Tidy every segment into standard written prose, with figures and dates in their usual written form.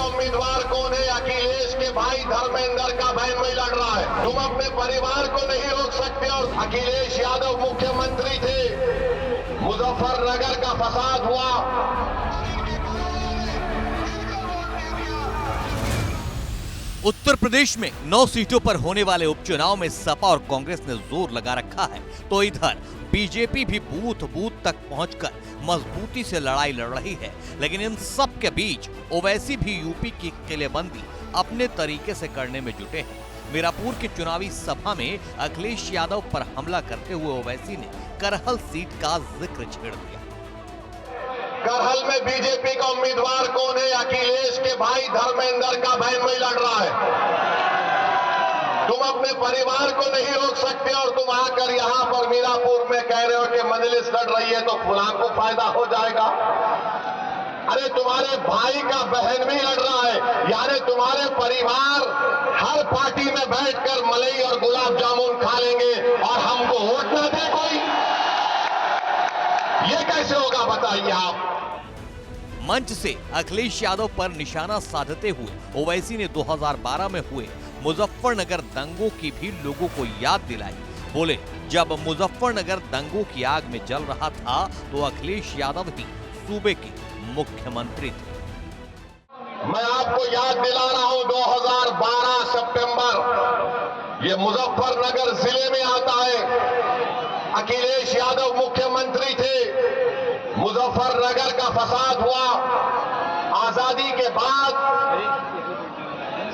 उम्मीदवार कौन है? अखिलेश के भाई धर्मेंद्र का बहन में लड़ रहा है। तुम अपने परिवार को नहीं रोक सकते। और अखिलेश यादव मुख्यमंत्री थे, मुजफ्फरनगर का फसाद हुआ। उत्तर प्रदेश में 9 सीटों पर होने वाले उपचुनाव में सपा और कांग्रेस ने जोर लगा रखा है, तो इधर बीजेपी भी बूथ बूथ तक पहुंचकर मजबूती से लड़ाई लड़ रही है। लेकिन इन सब के बीच ओवैसी भी यूपी की किलेबंदी अपने तरीके से करने में जुटे हैं। मीरापुर की चुनावी सभा में अखिलेश यादव पर हमला करते हुए ओवैसी ने करहल सीट का जिक्र छेड़ दिया। करहल में बीजेपी का उम्मीदवार कौन है? अखिलेश के भाई धर्मेंद्र का बहन में लड़ रहा है। तुम अपने परिवार को नहीं रोक सकते और तुम आकर यहां पर मीरापुर में कह रहे हो कि मजलिस लड़ रही है तो फलां को फायदा हो जाएगा। अरे तुम्हारे भाई का बहन भी लड़ रहा है, यानी तुम्हारे परिवार हर पार्टी में बैठकर मलाई और गुलाब जामुन खा लेंगे और हमको वोट ना दे कोई? ये कैसे होगा बताइए आप। मंच से अखिलेश यादव पर निशाना साधते हुए ओवैसी ने 2012 में हुए मुजफ्फरनगर दंगों की भी लोगों को याद दिलाई। बोले, जब मुजफ्फरनगर दंगों की आग में जल रहा था तो अखिलेश यादव ही सूबे के मुख्यमंत्री थे। मैं आपको याद दिला रहा हूं, 2012 सितंबर, ये मुजफ्फरनगर जिले में आता है। अखिलेश यादव मुख्यमंत्री थे, मुजफ्फरनगर का फसाद हुआ। आजादी के बाद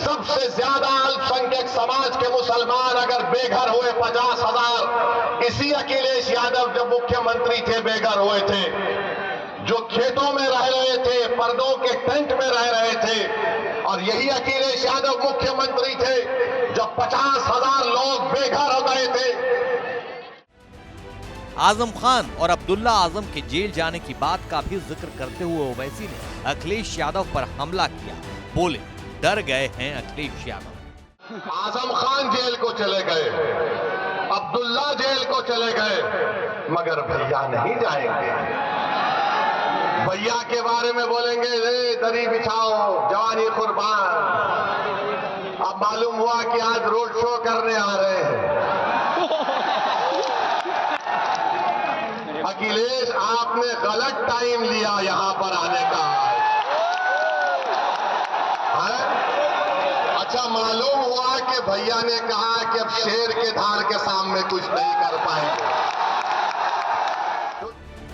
सबसे ज्यादा अल्पसंख्यक समाज के मुसलमान अगर बेघर हुए 50,000, इसी अखिलेश यादव जब मुख्यमंत्री थे बेघर हुए थे। जो खेतों में रह रहे थे, पर्दों के टेंट में रह रहे थे, और यही अखिलेश यादव मुख्यमंत्री थे जब 50,000 लोग बेघर हो गए थे। आजम खान और अब्दुल्ला आजम के जेल जाने की बात का भी जिक्र करते हुए ओवैसी ने अखिलेश यादव पर हमला किया। बोले, डर गए हैं अखिलेश यादव। आजम खान जेल को चले गए, अब्दुल्ला जेल को चले गए, मगर भैया नहीं जाएंगे। भैया के बारे में बोलेंगे, रे दरी बिछाओ जवानी कुर्बान। अब मालूम हुआ कि आज रोड शो करने आ रहे हैं। अखिलेश, आपने गलत टाइम लिया यहां पर आने का। अच्छा, मालूम हुआ कि भैया ने कहा कि अब शेर के धार के सामने कुछ नहीं कर पाएंगे।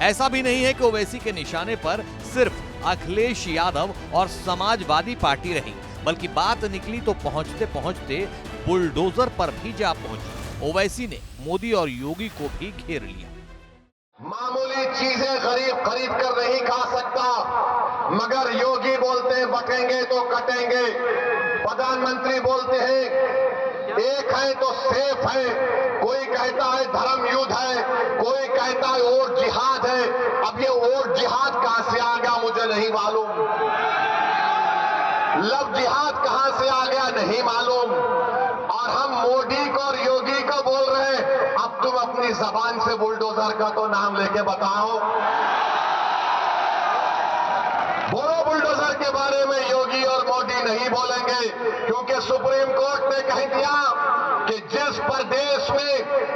ऐसा भी नहीं है कि ओवैसी के निशाने पर सिर्फ अखिलेश यादव और समाजवादी पार्टी रही, बल्कि बात निकली तो पहुंचते पहुंचते बुलडोजर पर भी जा पहुंची। ओवैसी ने मोदी और योगी को भी घेर लिया। मामूली चीजें गरीब खरीद कर नहीं खा सकता, मगर योगी बोलते हैं बकेंगे तो कटेंगे, प्रधानमंत्री बोलते हैं एक है तो सेफ है, कोई कहता है धर्म युद्ध है, कोई कहता है और जिहाद है। अब ये और जिहाद कहां से आ गया मुझे नहीं मालूम, लव जिहाद कहां से आ गया नहीं मालूम। और हम मोदी को और योगी को बोल रहे हैं, अब तुम अपनी जबान से बुलडोजर का तो नाम लेके बताओ। बोलो, बुलडोजर के बारे में योगी और मोदी नहीं बोलेंगे, क्योंकि सुप्रीम कोर्ट ने कह दिया कि जिस प्रदेश में,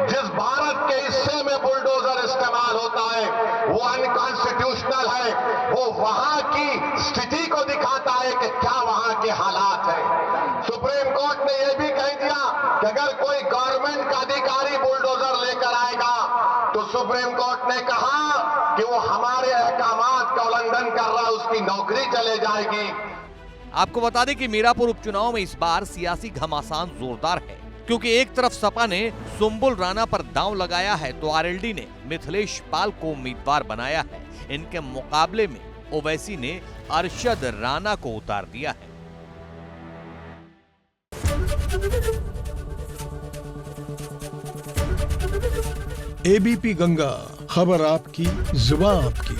जिस भारत के हिस्से में बुलडोजर इस्तेमाल होता है वो अनकॉन्स्टिट्यूशनल है। वो वहां की स्थिति को दिखाता है कि क्या वहां के हालात हैं। सुप्रीम कोर्ट ने यह भी कह दिया कि अगर कोई गवर्नमेंट का अधिकारी बुलडोजर लेकर आएगा तो सुप्रीम कोर्ट ने कहा कि वो हमारे अहकामात का उल्लंघन कर रहा है, उसकी नौकरी चले जाएगी। आपको बता दें कि मीरापुर उपचुनाव में इस बार सियासी घमासान जोरदार है, क्योंकि एक तरफ सपा ने सुम्बुल राणा पर दांव लगाया है तो आरएलडी ने मिथिलेश पाल को उम्मीदवार बनाया है। इनके मुकाबले में ओवैसी ने अरशद राणा को उतार दिया है। एबीपी गंगा, खबर आपकी, जुबान आपकी।